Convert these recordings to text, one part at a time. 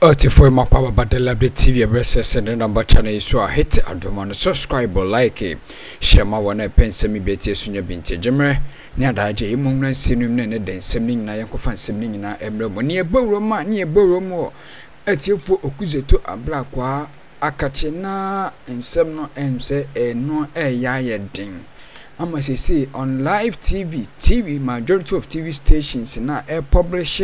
For my power but the Likee TV Be send the number channel so I hit Addo subscribe like share my one pen me be sunya binti jemre ne adaje imum na sinum ne den semning na yankofan semning na emre mo ne eboro ma ne eboro mo atiefo Okudzeto abla kwa akache na ensem no emse eno eya yedin ama say on live TV majority of TV stations na publish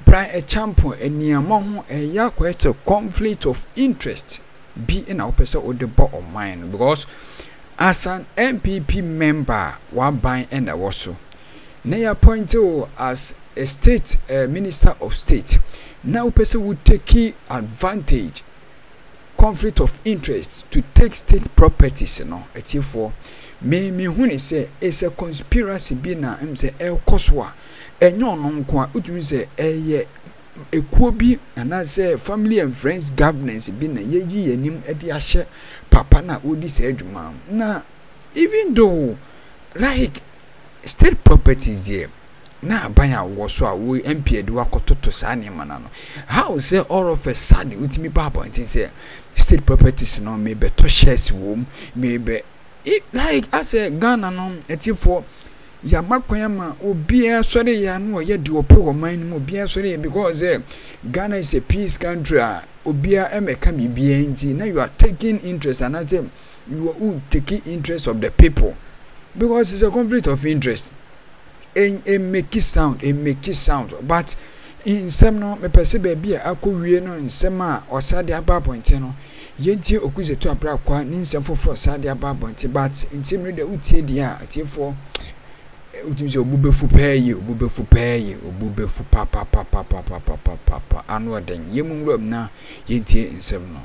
Bryan a champion and Niamaho a yakwa a conflict of interest be in our person or the bottom mine because as an MPP member one Bryan and a also they appointed as a state minister of state now person would take advantage conflict of interest to take state properties for me when say it's a conspiracy be na say el koswa enyo no nko utumi say eye ekuo bi and say family and friends governance be na yeji yanim e de ahye papa na odi say adwuma na even though like state properties here na abanya wo so a we MP de wakototo sa ne mana no how say all of a sudden utimi baba ntin say state properties no me be to shares wom me be it like as a Ghana no etifo ya makwema obia sori ya no ye di opo wo man mo obia sori because Ghana is a peace country obia emeka bibia nti na you are taking interest and you are taking interest of the people because it's a conflict of interest and make it sound but in some no me perceive be akowie no nsema osade aba point no yenti Okudzeto abra kwa ni nsem foforo osade aba point but intimre de utie dia atiefo utimse obubefu paye obubefu papa anu den yemumrom na yenti nsem no.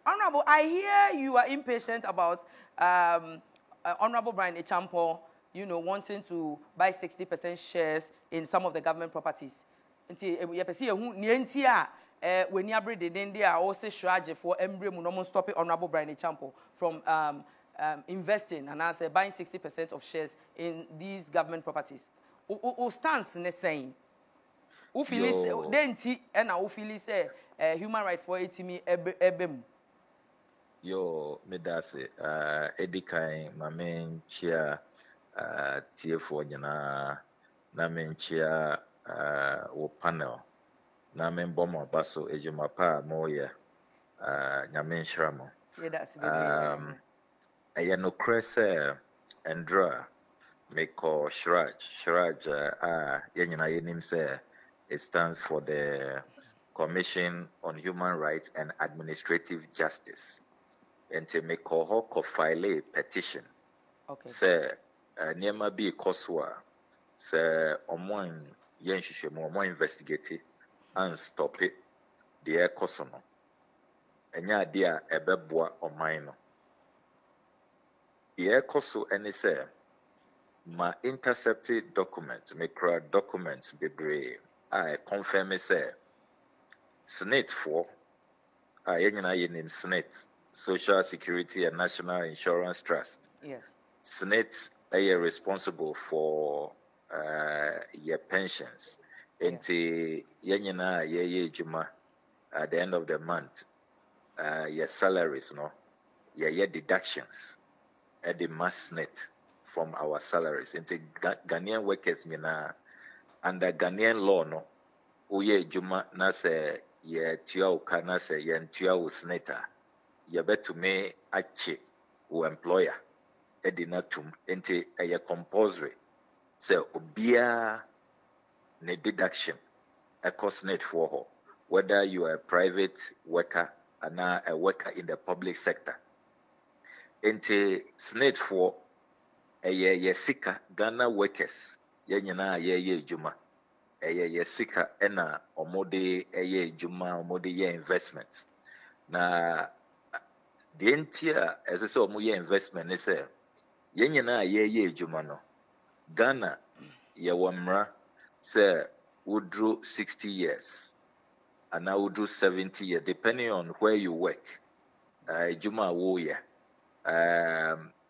Honorable, I hear you are impatient about Honorable Bryan Echampo, you know, wanting to buy 60% shares in some of the government properties. When you bring the India, also strategy for Pendream, no stop Honorable Bryan Echampo from investing and I say buying 60% of shares in these government properties. O stance ne saying. Who feel then and who feel say human right for etimi ebem. Yo, me dase edikai mamen chia TF na men chia wo panel na men bomo baso ejuma pa moya nyamen shramo. Yeah, that's Aya no krese Andra me call Shraj yenyina yenim say it stands for the Commission on Human Rights and Administrative Justice. And to make ko file a petition. Okay. Say niema bi koswa say omwan yenhwehwe mo omwan investigate and stop it the ekoso no. Enya ade a ebeboa oman no. The ekoso any say ma intercepted documents, micro documents bebre I confirm say Senate for yenyina yenim Senate Social Security and National Insurance Trust. Yes. Senate are responsible for your pensions. Enti yenyina ye juma at the end of the month your salaries no your deductions at the mass net from our salaries. Enti Ghanaian workers nyina under Ghanaian law no uye juma na se ye tua uka na se ye ntua usneta ye betu me achi u employer edinatum enti ye compulsory se obia ne deduction a cost net for her whether you are a private worker and a worker in the public sector enti snate for ye sika Ghana workers ye nyina ye juma ye sika ena omode ye juma omode ye investments na the entire as I say omoye investment is say ye nyina ye juma no Ghana ye wamra say udru 60 years and now udru 70 years depending on where you work juma wo ye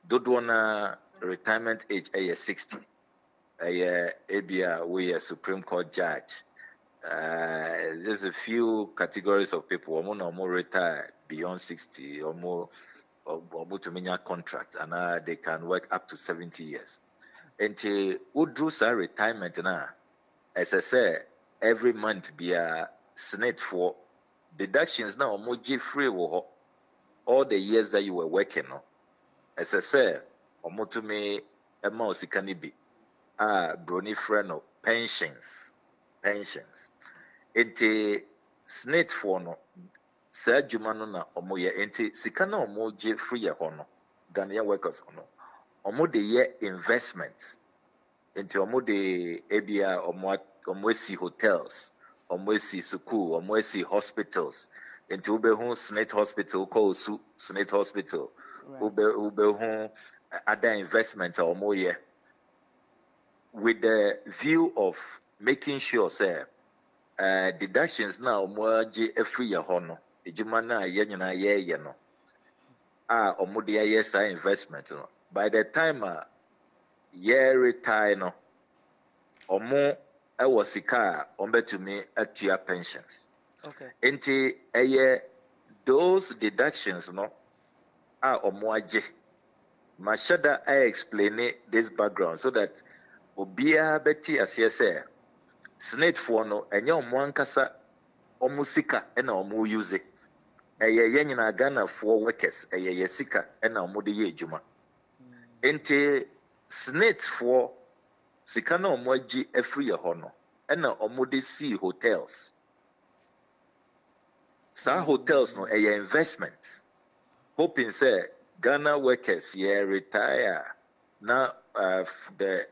dodona retirement age 60 ebia we a Supreme Court judge there's a few categories of people. More retire beyond 60, or more to many contract, and they can work up to 70 years. Until who drew retirement now, as I say, every month be a snake for deductions now. More free all the years that you were working. No, as I say, more to me a mouse can be brony friend of pensions. Enti snake for no sa adwuma no na omo ye enti sika na omo je free ye ho no Ghanaian workers no omo de ye investment enti omo de ebia omo esi hotels, omo esi school, omo esi hospitals. Enti ube hu snake hospital called snake hospital, ube hu other investments omo ye with the view of making sure say deductions now more every year hono ejuma na ye nyina ye no omude yes investment no by the time ye retire no omo ewo sika ombetumi atua pensions. Okay. Enti those deductions no omo age mashada I explain this background so that obia beti asese snake for no enye omo ankasa omo sika na omo use ye nyina Ghana for workers ye sika na omo de ye adwuma enti snake for sika na omo agi afri ye ho no na omo de see hotels hotels no investment hoping say Ghana workers retire now the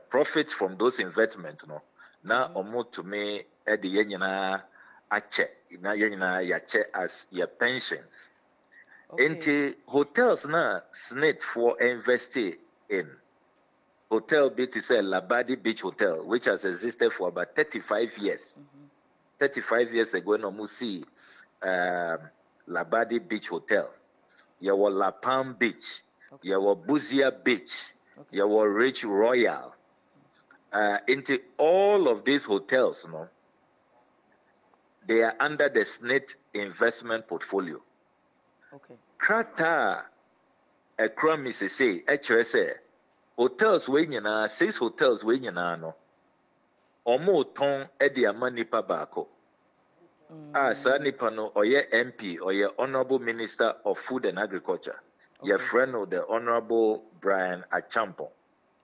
profits from those investments no na omo to me the yenyina ache na yenyina yache as your pensions. Enti hotels na snake for invest in hotel bit is a Labadi Beach Hotel which has existed for about 35 years. 35 years ago no musi Labadi Beach Hotel, yawo La Palm Beach, yawo Buzia Beach, yawo Rich Royal. Into all of these hotels, no, they are under the snake investment portfolio. Okay. Krata Akroma say HSA hotels we nyina 6 hotels we nyina no. Omo ton edia manipa bako. Sa nipa no oye MP oye Honorable Minister of Food and Agriculture. Your friend of the Honorable Bryan Achampo.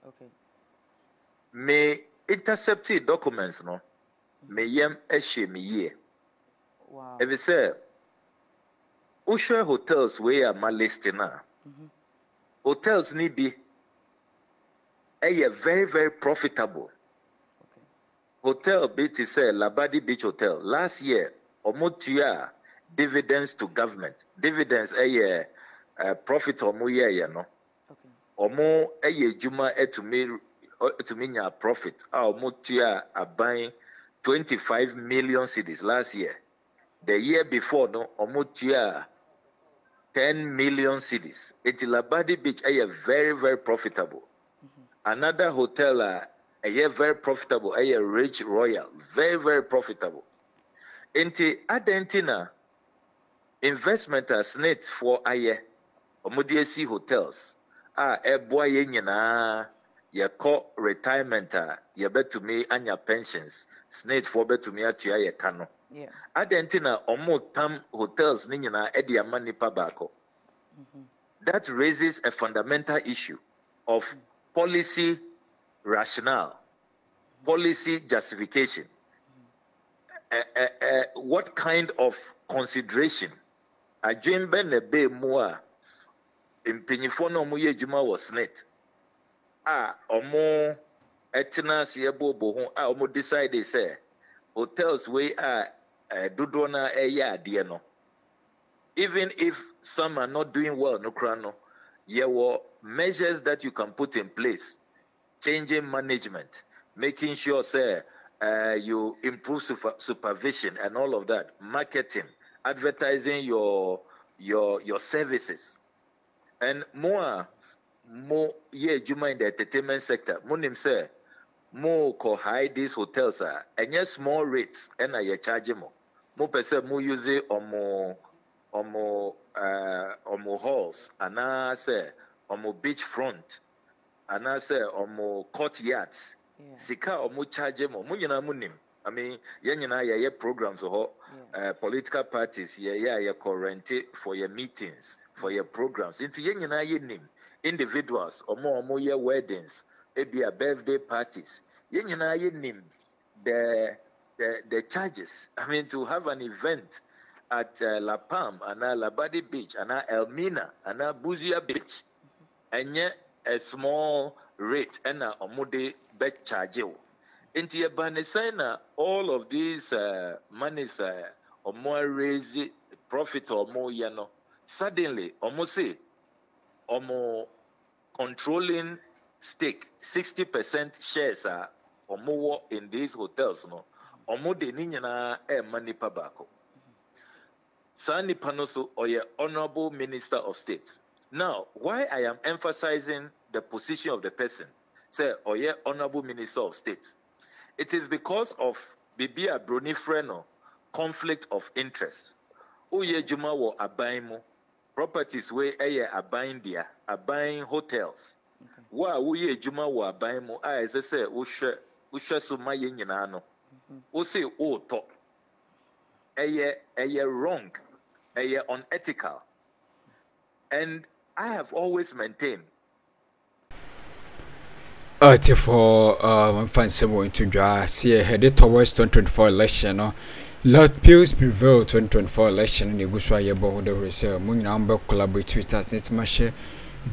Okay. Me intercepted documents no me yem eshe me ye. Wow. If you say Usha hotels we are my listing na. Hotels ni be very very profitable. Okay. Hotel BT say Labadi Beach Hotel last year omotua dividends to government. Dividends profit omo ye no. Okay. Omo juma to me profit. Omotua buying 25 million cedis last year. The year before no omotua 10 million cedis. It's Labadi Beach very very profitable. Another hotel very profitable, Rich Royal, very very profitable. Enti adentina investment as net for omodiesi hotels boy nyina ye call retirement ye betumi anya pensions snake for betumi atua ye kano. Yeah. Adentina tam hotels ni nyina e de amani pa bako. That raises a fundamental issue of policy rationale, policy justification. What kind of consideration? Ajembe nebe mua impinyifo no mu ye juma was net. Omo etina siebo bohun omo decide say hotels we dodo na ade no. Even if some are not doing well no krano, there were measures that you can put in place, changing management, making sure say you improve supervision and all of that, marketing, advertising your services, and more juma in the entertainment sector. Munim say mo ko high these hotels are and yes small rates and I charge mo pese mo use omo halls and I say omo beach front and I say omo courtyards sika omo charge mo nyina mo nim. I mean ye programs or political parties ye current for your meetings for your programs into ye nyina ye nim individuals omo ye weddings maybe a birthday parties ye nyina ye nim the charges. I mean to have an event at La Palm and Labadi Beach and Elmina and Buzia Beach and yet a small rate and omode bet charge. Into your banisana, all of these monies or more raise profit or more suddenly almost say or more controlling stake 60% shares are or more in these hotels no or more de ninyana money pabako. Sani Panoso or your honorable minister of state. Now, why I am emphasizing the position of the person, say or your honorable minister of state. It is because of Bibia Bruni Freno conflict of interest. Uye Juma wo abain properties we abain dia, abain hotels. Wa uye Juma wo abain mo as I say usha suma yenyinano. Use o to. Wrong, unethical. And I have always maintained for fancy more into draw see headed towards 2024 election no Lord Pills prevail 2024 election in Iguswa Yebo the resale Moon number collaborate with us net mashe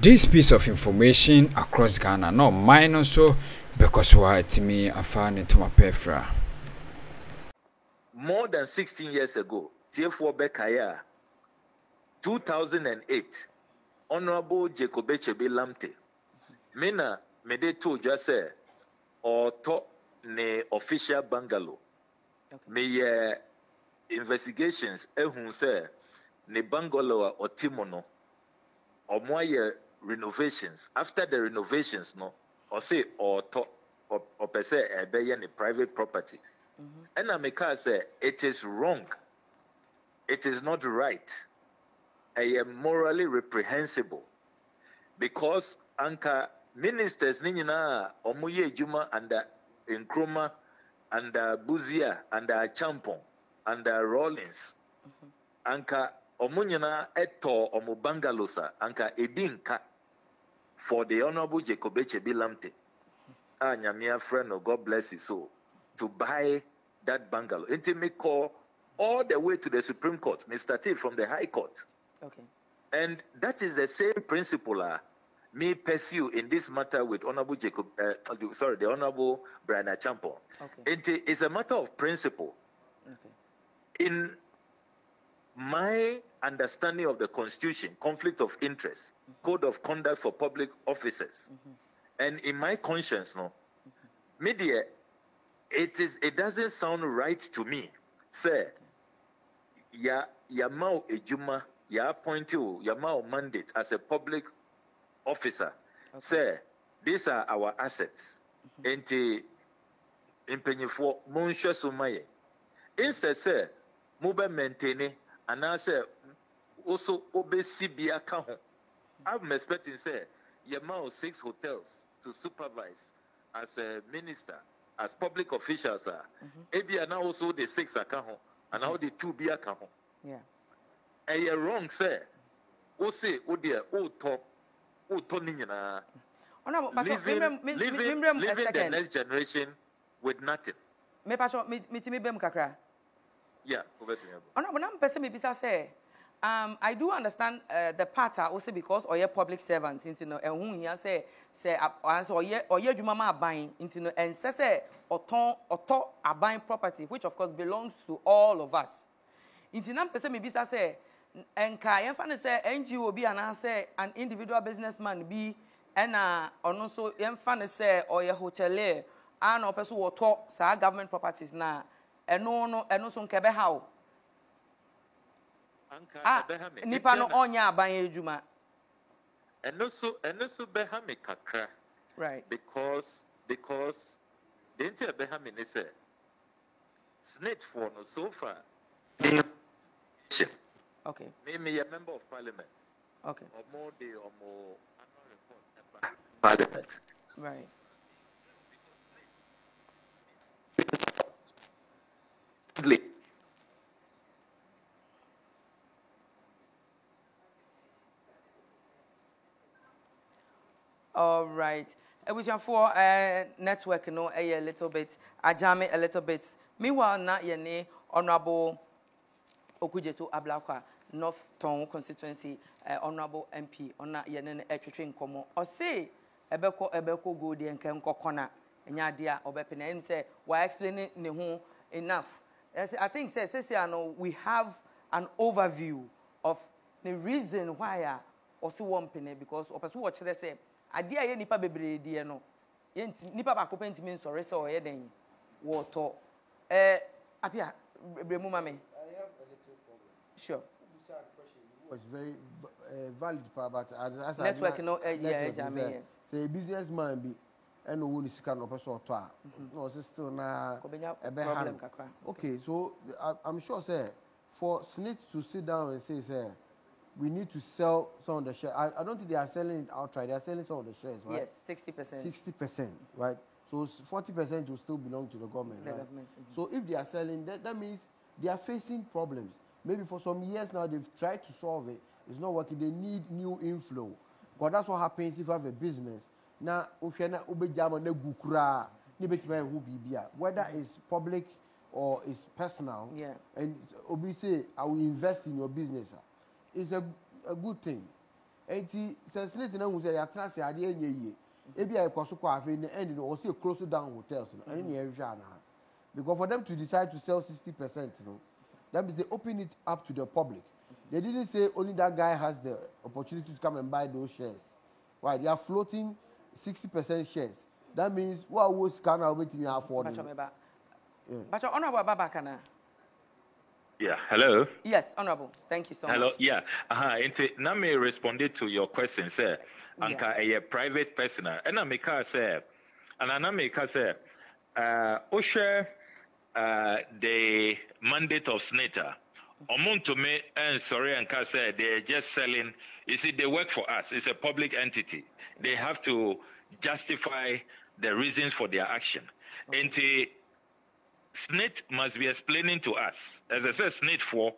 this piece of information across Ghana no mine also because why to me I found it to my pefra more than 16 years ago T4 Bekaya 2008 Honorable Jacobechebe Lamte Mina Mede to just say or talk ne official bungalow. Me investigations ehun say ne bungalow or timono or more renovations. After the renovations no or say or talk or per se a private property. And I make say it is wrong. It is not right. I am morally reprehensible because anka ministers ninyina omuye juma under Akroma under Buzia under Champon under Rawlins anka omunyina eto omu bangalosa anka ebinka for the honorable Jacobechebe Lamte nyamia friend of God bless his soul to buy that bungalow until me call all the way to the Supreme Court Mr. T from the High Court. Okay. And that is the same principle me pursue in this matter with Honorable the Honorable Bryan Champon. Okay. It's a matter of principle. Okay. In my understanding of the Constitution, conflict of interest, code of conduct for public officers, and in my conscience, media, it doesn't sound right to me. Say, ya mau ejuma, ya appoint you, ya mau mandate as a public officer. Okay. Say, these are our assets. Enti impenyefo monsha sumaye. Instead say, mube maintain and I say also obe CBA account. I'm expecting say yamao 6 hotels to supervise as a minister, as public officials are. Ebi now also the 6 account and now the 2 be account. Yeah. And you're wrong, sir. O say o dear o talk. Living the next generation with nothing. Yeah, I do understand the part also because or your public servants, you know, and whom here say or your mama buying, you know, and say or are buying property, which of course belongs to all of us. Into nam person maybe say. And Kayan fan say NGO be an individual businessman be and also fan say or a hotelier and or person will talk sa government properties na and no so kebe how nipa no onya ban ejuma and also behame kakra, right? Because Didn't you be having this? Snitch for no so far. Okay. Maybe a member of parliament. Okay. Or more day or more annual report. Parliament. Right. All right. It was your for network, a little bit. I jam it a little bit. Meanwhile, not your Honorable Okudzeto Ablakwa, North Town constituency, Honorable MP, on that yen train como. Or say, Ebeko go the and can corner, and ya dear or Pépinîc say, why explaining Nehu enough? I think, says, we have an overview of the reason why I also want penny because of us watch, let's say, idea ye nipa bebre die no ye nipa ba ko pentimi nsore se o ye den wo to apia bremu mame. I have a little problem. Sure. Was very valid, but as network no jame say a businessman be and no one is can no person to no still na problem kakra. Okay, so I'm sure say for Snitch to sit down and say we need to sell some of the shares. I don't think they are selling it outright. They are selling some of the shares, right? Yes, 60%. 60%, right? So 40% will still belong to the government, right? So if they are selling, that means they are facing problems. Maybe for some years now they've tried to solve it. It's not working. They need new inflow. But that's what happens if you have a business. Now, whether it's public or it's personal, and Obi say, I will invest in your business. It's a good thing. And he says, let you say, I trust the idea. Maybe I could and also close down hotels. Because for them to decide to sell 60%, that means they open it up to the public. They didn't say only that guy has the opportunity to come and buy those shares. Right? They are floating 60% shares. That means what was Sccanndл waiting to afford? But your Honorable Babakana. Yeah, hello. Yes, Honorable. Thank you so much. Hello, yeah. Now me responded to your question, sir. Anka a private person. And I make say, and I make say, Osha, the mandate of SNETA. Amount to me, and sorry, and say they're just selling. You see, they work for us. It's a public entity. They have to justify the reasons for their action. And SNET must be explaining to us, as I said, SNET for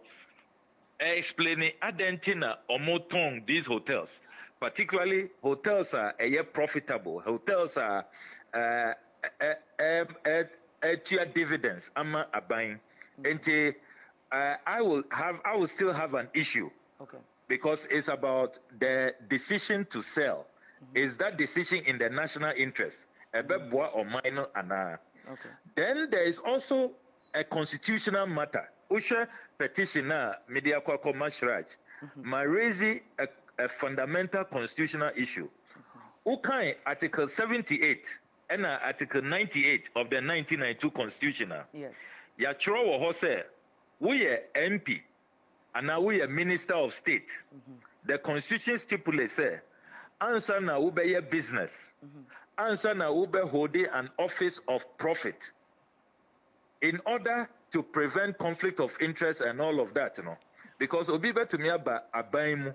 explaining Argentina or Motong, these hotels. Particularly, hotels are profitable. Hotels are dividends. I'm buying. And I will still have an issue. Okay. Because it's about the decision to sell. Is that decision in the national interest? Or minor and okay. Then there is also a constitutional matter. Usha petitioner media kwako mashraj. Raise a fundamental constitutional issue. Ukai Article 78 and Article 98 of the 1992 Constitution. Yes. Yachro wo hose we are MP and now we are Minister of State. The Constitution stipulates say answer na ube your business. Answer na ube holding an office of profit in order to prevent conflict of interest and all of that, because obibe to me abaimu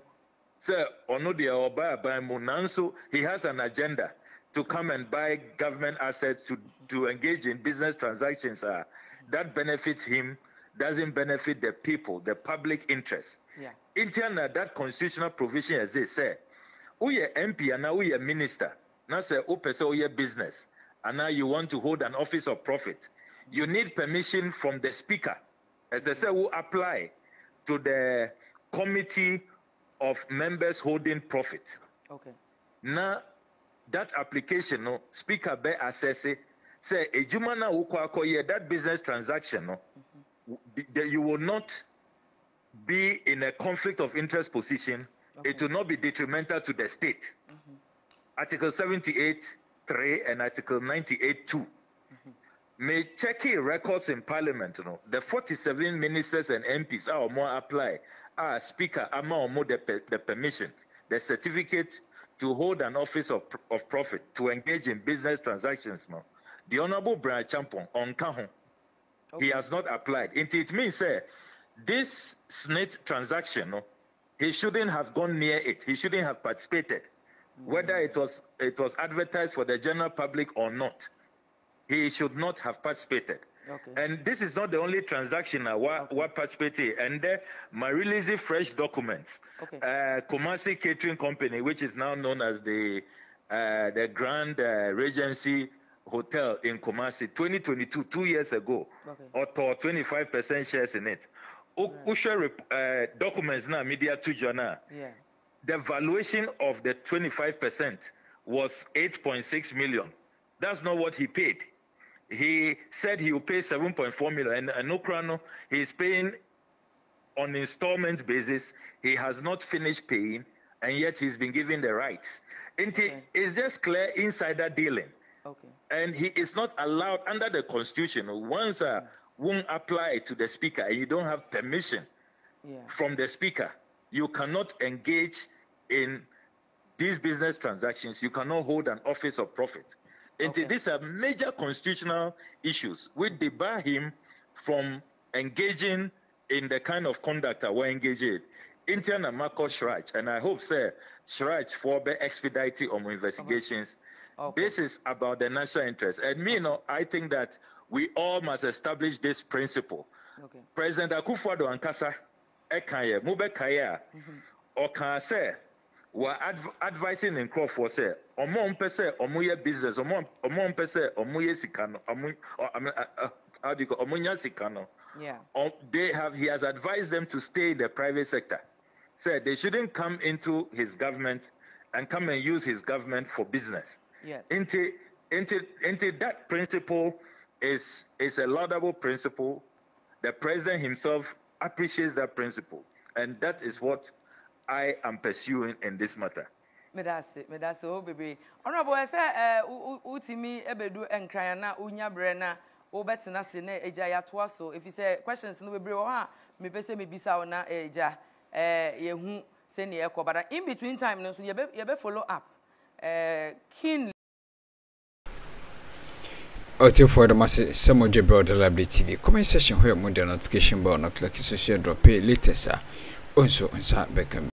say ono dia oba abaimu nanso he has an agenda to come and buy government assets to engage in business transactions that benefits him, doesn't benefit the people, the public interest. Interna that constitutional provision as they say, we are MP and now we are minister. Now say your business, and now you want to hold an office of profit. You need permission from the speaker, as I say, who apply to the committee of members holding profit. Okay. Now that application, speaker be assess it. Say a jumana ukwa that business transaction, you will not be in a conflict of interest position. Okay. It will not be detrimental to the state. Article 78(3) and Article 98(2). May checking records in Parliament, the 47 ministers and MPs are more apply. Speaker, more the permission, the certificate to hold an office of profit, to engage in business transactions. the Honorable Bryan Champon on Kaho. He has not applied. It means this SSNIT transaction, he shouldn't have gone near it. He shouldn't have participated. Whether it was advertised for the general public or not, he should not have participated. Okay. And this is not the only transaction what participated. And my releasing fresh documents. Okay. Kumasi Catering Company, which is now known as the Grand Regency Hotel in Kumasi, 2022, 2 years ago, or 25% shares in it. Documents now media to journal. The valuation of the 25% was 8.6 million. That's not what he paid. He said he will pay 7.4 million, and Akroma, he's paying on installment basis. He has not finished paying, and yet he's been given the rights. It's just clear insider dealing. Okay. And he is not allowed under the constitution. Once won't apply to the speaker and you don't have permission from the speaker, you cannot engage in these business transactions. You cannot hold an office of profit. And these are major constitutional issues which debar him from engaging in the kind of conduct that we're engaging in. Intern Marco Shraj, and I hope, sir, Shraj for the expediting on investigations. This is about the national interest. And me, I think that we all must establish this principle. President Akufo-Addo Ankasa, Ekaya, Mubekaya, or can say, were advising in Crawford, say, Omon Pese, Omuye business, Omon Pese, Omuye Sikano, how do you call Omunya Sikano? Yeah. He has advised them to stay in the private sector. Said they shouldn't come into his government and come and use his government for business. Yes. Into that principle is a laudable principle. The president himself appreciates that principle, and that is what I am pursuing in this matter. Medase, oh baby. Honorable, I say, utimi ebedu enkrayana unya brena obetina sene eja yatoa so. If you say questions no bebre ha, me pese me bisa ona eja yehu sene ekọ, but in between time no so you be follow up. Keen for the mass some of the broader Likee TV comment section where modern notification bell not like social drop latest also on Beckham.